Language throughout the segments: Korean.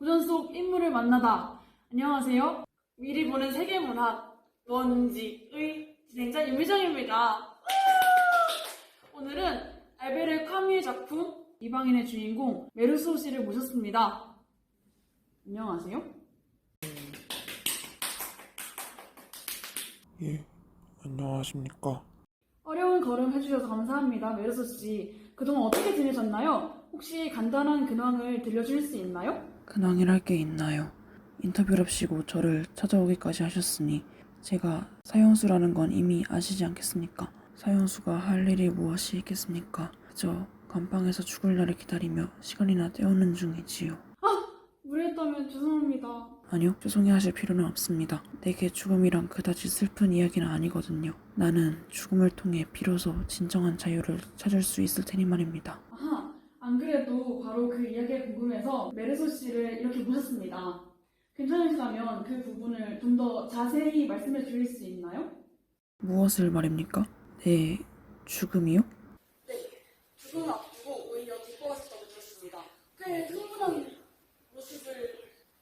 고전 속 인물을 만나다. 안녕하세요. 미리 보는 세계문학 먼지의 진행자 윤미정입니다. 오늘은 알베르 카뮈의 작품 이방인의 주인공 메르소 씨를 모셨습니다. 안녕하세요. 예, 안녕하십니까. 어려운 걸음 해주셔서 감사합니다. 메르소 씨. 그동안 어떻게 지내셨나요? 혹시 간단한 근황을 들려줄 수 있나요? 근황이랄 게 있나요? 인터뷰랍시고 저를 찾아오기까지 하셨으니 제가 사형수라는 건 이미 아시지 않겠습니까? 사형수가 할 일이 무엇이 있겠습니까? 그저 감방에서 죽을 날을 기다리며 시간이나 때우는 중이지요. 무례했다면 죄송합니다. 아니요, 죄송해하실 필요는 없습니다. 내게 죽음이란 그다지 슬픈 이야기는 아니거든요. 나는 죽음을 통해 비로소 진정한 자유를 찾을 수 있을 테니 말입니다. 아하, 안 그래도 바로 그 이야기가 궁금해서 메르소 씨를 이렇게 모셨습니다. 괜찮으시다면 그 부분을 좀 더 자세히 말씀해 주실 수 있나요? 무엇을 말입니까? 내 죽음이요? 네, 죽음을 앞두고 오히려 기뻐하셨다고 들었습니다. 꽤 흥분한 모습을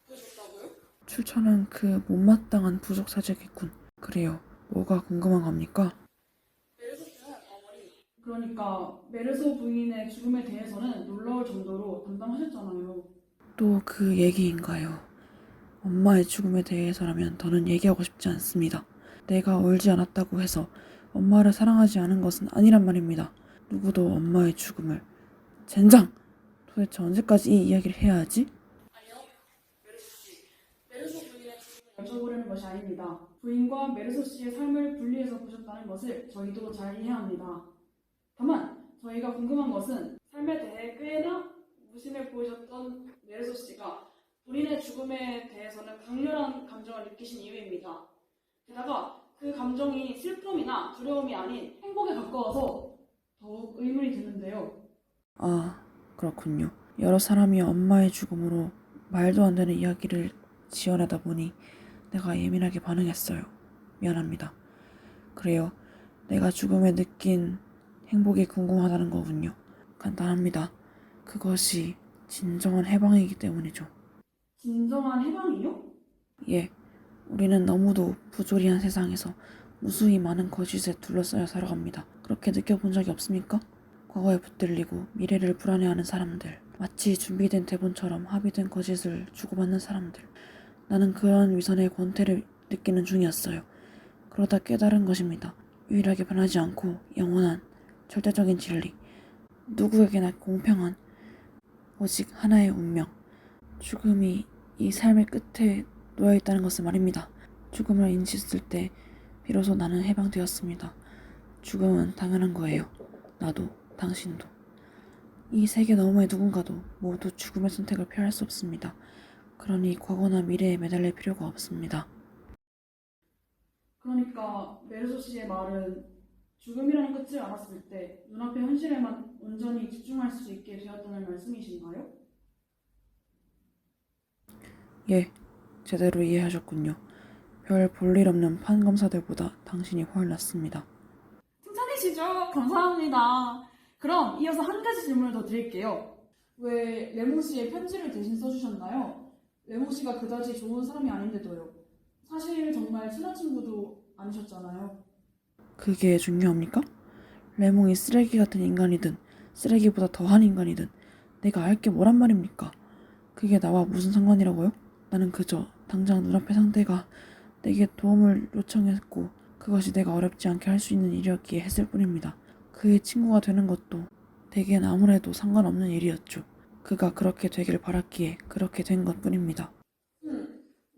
보여줬다고요? 출처는 그 못마땅한 부족 사직이군. 그래요. 뭐가 궁금한 겁니까? 메르소 씨는 어머니. 그러니까 메르소 부인의 죽음에 대해서는 놀라울 정도로 담담하셨잖아요. 또 그 얘기인가요? 엄마의 죽음에 대해서라면 더는 얘기하고 싶지 않습니다. 내가 울지 않았다고 해서 엄마를 사랑하지 않은 것은 아니란 말입니다. 누구도 엄마의 죽음을. 젠장! 도대체 언제까지 이 이야기를 해야 하지? 아니요, 메르소 씨. 메르소 부인의 죽음을 여쭤보려는 것이 아닙니다. 부인과 메르소 씨의 삶을 분리해서 보셨다는 것을 저희도 잘 이해합니다. 다만 저희가 궁금한 것은 삶에 대해 꽤나 무심해 보이셨던 메르소 씨가 본인의 죽음에 대해서는 강렬한 감정을 느끼신 이유입니다. 게다가 그 감정이 슬픔이나 두려움이 아닌 행복에 가까워서 더욱 의문이 드는데요. 아, 그렇군요. 여러 사람이 엄마의 죽음으로 말도 안 되는 이야기를 지어내다 보니 내가 예민하게 반응했어요. 미안합니다. 그래요. 내가 죽음에 느낀 행복이 궁금하다는 거군요. 간단합니다. 그것이 진정한 해방이기 때문이죠. 진정한 해방이요? 예, 우리는 너무도 부조리한 세상에서 무수히 많은 거짓에 둘러싸여 살아갑니다. 그렇게 느껴본 적이 없습니까? 과거에 붙들리고 미래를 불안해하는 사람들, 마치 준비된 대본처럼 합의된 거짓을 주고받는 사람들. 나는 그런 위선의 권태를 느끼는 중이었어요. 그러다 깨달은 것입니다. 유일하게 변하지 않고 영원한 절대적인 진리, 누구에게나 공평한 오직 하나의 운명, 죽음이 이 삶의 끝에 놓여있다는 것을 말입니다. 죽음을 인지했을 때 비로소 나는 해방되었습니다. 죽음은 당연한 거예요. 나도, 당신도. 이 세계 너머의 누군가도 모두 죽음의 선택을 피할 수 없습니다. 그러니 과거나 미래에 매달릴 필요가 없습니다. 그러니까 메르소 씨의 말은 죽음이라는 끝을 알았을 때 눈앞의 현실에만 온전히 집중할 수 있게 되었다는 말씀이신가요? 예, 제대로 이해하셨군요. 별 볼일 없는 판검사들보다 당신이 훨 낫습니다. 칭찬이시죠? 감사합니다. 그럼 이어서 한 가지 질문을 더 드릴게요. 왜 레몽 씨의 편지를 대신 써주셨나요? 레몽 씨가 그다지 좋은 사람이 아닌데도요. 사실 정말 친한 친구도 아니셨잖아요. 그게 중요합니까? 레몽이 쓰레기 같은 인간이든 쓰레기보다 더한 인간이든 내가 알 게 뭐란 말입니까? 그게 나와 무슨 상관이라고요? 나는 그저 당장 눈앞의 상대가 내게 도움을 요청했고 그것이 내가 어렵지 않게 할 수 있는 일이었기에 했을 뿐입니다. 그의 친구가 되는 것도 대개는 아무래도 상관없는 일이었죠. 그가 그렇게 되길 바랐기에 그렇게 된 것뿐입니다.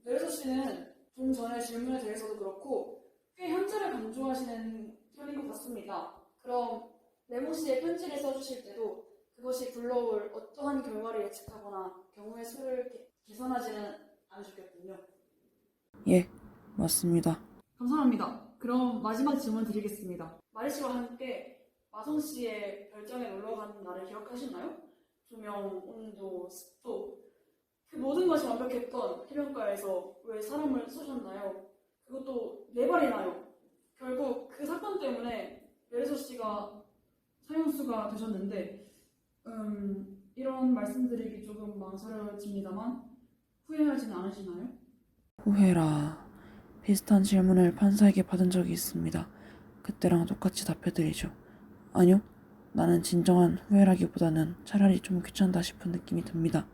메르소 씨는 좀 전에 질문에 대해서도 그렇고 꽤 현재를 강조하시는 편인 것 같습니다. 그럼 레몽 씨의 편지를 써주실 때도 그것이 불러올 어떠한 결과를 예측하거나 경우의 수를 계산하지는 않으셨겠군요. 예, 맞습니다. 감사합니다. 그럼 마지막 질문 드리겠습니다. 마리 씨와 함께 마성 씨의 별장에 놀러 가는 날을 기억하시나요? 조명, 온도, 습도 그 모든 것이 완벽했던 해변가에서 왜 사람을 쏘셨나요? 그것도 4발이나요. 결국 그 사건 때문에 메르소 씨가 사형수가 되셨는데 이런 말씀드리기 조금 망설여집니다만 후회하지는 않으시나요? 후회라. 비슷한 질문을 판사에게 받은 적이 있습니다. 그때랑 똑같이 답해드리죠. 아니요. 나는 진정한 후회라기보다는 차라리 좀 귀찮다 싶은 느낌이 듭니다.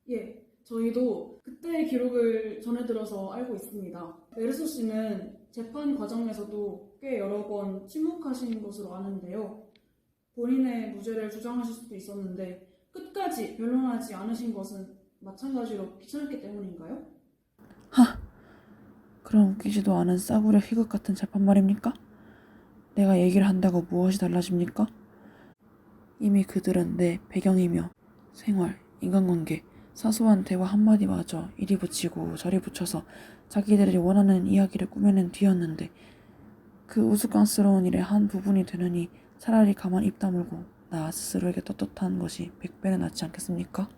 예, 저희도 그때의 기록을 전해들어서 알고 있습니다. 메르소 씨는 재판 과정에서도 꽤 여러 번 침묵하신 것으로 아는데요. 본인의 무죄를 주장하실 수도 있었는데 끝까지 변론하지 않으신 것은 마찬가지로 귀찮았기 때문인가요? 하! 그런 웃기지도 않은 싸구려 희극 같은 재판 말입니까? 내가 얘기를 한다고 무엇이 달라집니까? 이미 그들은 내 배경이며 생활, 인간관계, 사소한 대화 한마디마저 이리 붙이고 저리 붙여서 자기들이 원하는 이야기를 꾸며낸 뒤였는데 그 우스꽝스러운 일의 한 부분이 되느니 차라리 가만 입 다물고 나 스스로에게 떳떳한 것이 100배는 낫지 않겠습니까?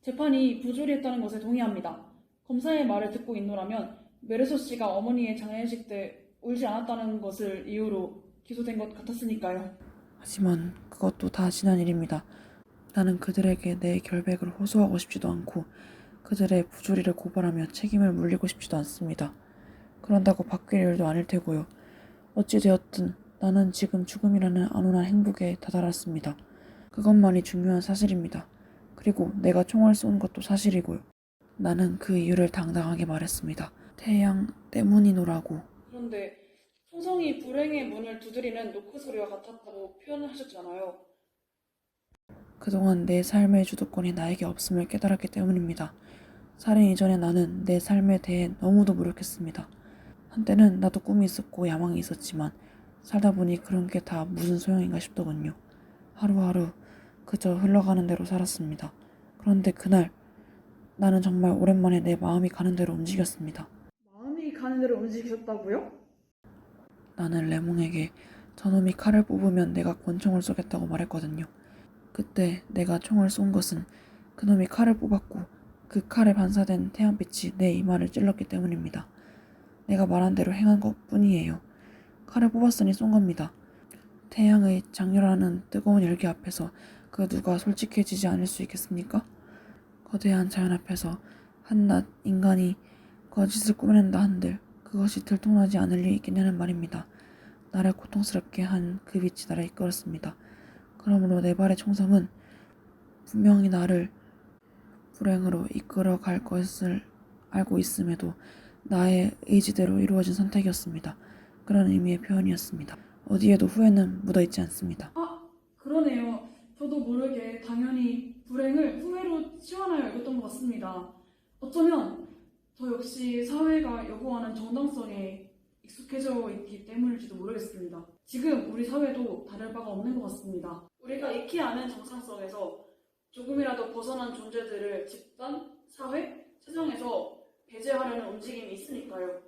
재판이 부조리했다는 것에 동의합니다. 검사의 말을 듣고 있노라면 메르소 씨가 어머니의 장례식 때 울지 않았다는 것을 이유로 기소된 것 같았으니까요. 하지만 그것도 다 지난 일입니다. 나는 그들에게 내 결백을 호소하고 싶지도 않고 그들의 부조리를 고발하며 책임을 물리고 싶지도 않습니다. 그런다고 바뀔 일도 아닐 테고요. 어찌되었든 나는 지금 죽음이라는 안온한 행복에 다다랐습니다. 그것만이 중요한 사실입니다. 그리고 내가 총을 쏜 것도 사실이고요. 나는 그 이유를 당당하게 말했습니다. 태양 때문이노라고. 그런데 총성이 불행의 문을 두드리는 노크 소리와 같았다고 표현을 하셨잖아요. 그동안 내 삶의 주도권이 나에게 없음을 깨달았기 때문입니다. 살인 이전에 나는 내 삶에 대해 너무도 무력했습니다. 한때는 나도 꿈이 있었고 야망이 있었지만 살다 보니 그런 게 다 무슨 소용인가 싶더군요. 하루하루 그저 흘러가는 대로 살았습니다. 그런데 그날 나는 정말 오랜만에 내 마음이 가는 대로 움직였습니다. 마음이 가는 대로 움직이셨다고요? 나는 레몽에게 저놈이 칼을 뽑으면 내가 권총을 쏘겠다고 말했거든요. 그때 내가 총을 쏜 것은 그놈이 칼을 뽑았고 그 칼에 반사된 태양빛이 내 이마를 찔렀기 때문입니다. 내가 말한 대로 행한 것 뿐이에요. 칼을 뽑았으니 쏜 겁니다. 태양의 장렬하는 뜨거운 열기 앞에서 그 누가 솔직해지지 않을 수 있겠습니까? 거대한 자연 앞에서 한낱 인간이 거짓을 꾸며낸다 한들 그것이 들통나지 않을 리 있겠냐는 말입니다. 나를 고통스럽게 한 그 빛이 나를 이끌었습니다. 그러므로 내 발의 총성은 분명히 나를 불행으로 이끌어 갈 것을 알고 있음에도 나의 의지대로 이루어진 선택이었습니다. 그런 의미의 표현이었습니다. 어디에도 후회는 묻어있지 않습니다. 그러네요. 저도 모르게 당연히 불행을 후회로 치환하여 읽었던 것 같습니다. 어쩌면 저 역시 사회가 요구하는 정당성에 익숙해져 있기 때문일지도 모르겠습니다. 지금 우리 사회도 다를 바가 없는 것 같습니다. 우리가 익히 아는 정상성에서 조금이라도 벗어난 존재들을 집단, 사회, 세상에서 배제하려는 움직임이 있으니까요.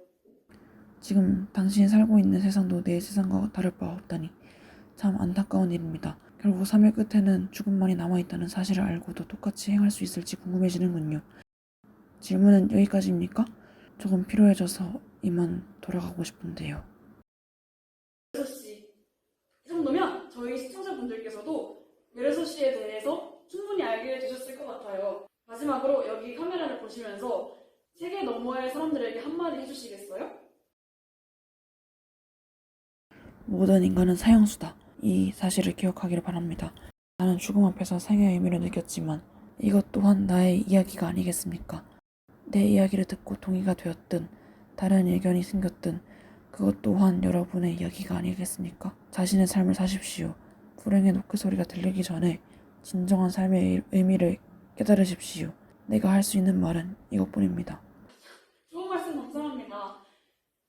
지금 당신이 살고 있는 세상도 내 세상과 다를 바 없다니 참 안타까운 일입니다. 결국 삶의 끝에는 죽음만이 남아있다는 사실을 알고도 똑같이 행할 수 있을지 궁금해지는군요. 질문은 여기까지입니까? 조금 피로해져서 이만 돌아가고 싶은데요. 메르소 씨, 이 정도면 저희 시청자분들께서도 메르소 씨에 대해서 충분히 알게 되셨을 것 같아요. 마지막으로 여기 카메라를 보시면서 세계 너머의 사람들에게 한마디 해주시겠어요? 모든 인간은 사형수다. 이 사실을 기억하기를 바랍니다. 나는 죽음 앞에서 생의 의미를 느꼈지만 이것 또한 나의 이야기가 아니겠습니까? 내 이야기를 듣고 동의가 되었든 다른 의견이 생겼든 그것 또한 여러분의 이야기가 아니겠습니까? 자신의 삶을 사십시오. 불행의 노크 소리가 들리기 전에 진정한 삶의 의미를 깨달으십시오. 내가 할 수 있는 말은 이것뿐입니다. 좋은 말씀 감사합니다.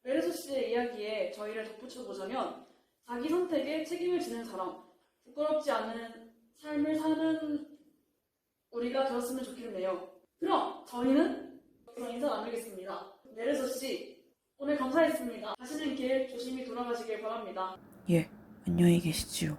메르소 씨의 이야기에 저희를 덧붙여보자면 자기 선택에 책임을 지는 사람, 부끄럽지 않은 삶을 사는 우리가 되었으면 좋겠네요. 그럼 저희는 여기서 인사 나누겠습니다. 메르소 씨, 오늘 감사했습니다. 가시는 길 조심히 돌아가시길 바랍니다. 예, 안녕히 계시지요.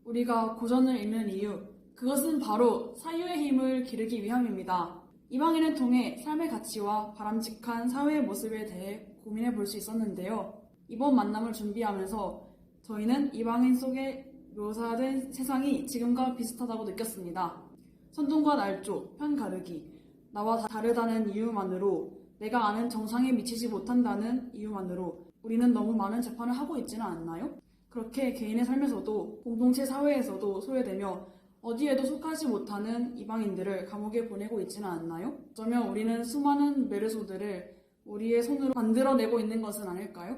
우리가 고전을 읽는 이유, 그것은 바로 사유의 힘을 기르기 위함입니다. 이방인을 통해 삶의 가치와 바람직한 사회의 모습에 대해 고민해 볼 수 있었는데요. 이번 만남을 준비하면서 저희는 이방인 속에 묘사된 세상이 지금과 비슷하다고 느꼈습니다. 선동과 날조, 편 가르기, 나와 다르다는 이유만으로, 내가 아는 정상에 미치지 못한다는 이유만으로 우리는 너무 많은 재판을 하고 있지는 않나요? 그렇게 개인의 삶에서도 공동체 사회에서도 소외되며 어디에도 속하지 못하는 이방인들을 감옥에 보내고 있지는 않나요? 어쩌면 우리는 수많은 메르소들을 우리의 손으로 만들어내고 있는 것은 아닐까요?